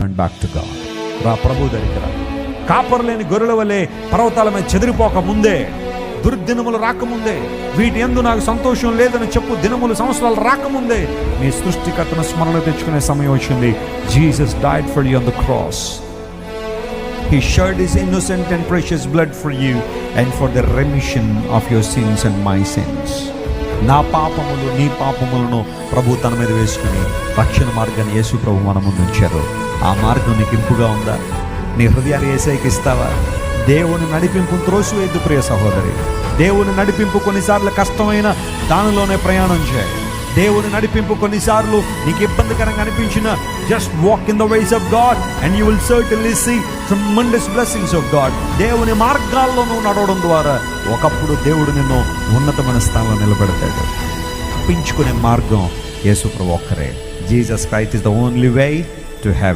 And back to God. రా ప్రభు దగ్గర. కాపరు లేని గొర్రెల వలె పర్వతాల మీద చెదిరిపోక ముందే, దుర్దినములు రాకముందే, వీటి యందు నాకు సంతోషం లేదని చెప్పు దినములు సంవత్సరాలు రాకముందే నీ సృష్టికర్తను స్మరణ తెచ్చుకునే సమయం వచ్చింది. Jesus died for you on the cross. He shed his innocent and precious blood for you and for the remission of your sins and my sins. నా పాపములు నీ పాపములను ప్రభు తన మీద వేసుకుని రక్షణ మార్గాన్ని యేసు ప్రభు మన ముందు ఉంచారు. ఆ మార్గం నీకు ఇంపుగా ఉందా? నీ హృదయాన్ని యేసయ్యకి ఇస్తావా? దేవుని నడిపింపును త్రోసివేయద్దు ప్రియ సహోదరి. దేవుని నడిపింపు కొన్నిసార్లు కష్టమైన దానిలోనే ప్రయాణం చేయి. దేవుని నడిపింపు కొన్నిసార్లు నీకు ఇబ్బందికరంగా అనిపించిన, just walk in the ways of God and you will certainly see tremendous blessings of God. దేవుని మార్గాల్లో నువ్వు నడవడం ద్వారా ఒకప్పుడు దేవుడు నిన్ను ఉన్నతమైన స్థానంలో నిలబెడతాడు. తప్పించుకునే మార్గం యేసు ప్రభు ఒక్కరే. Jesus Christ is the only way to heaven.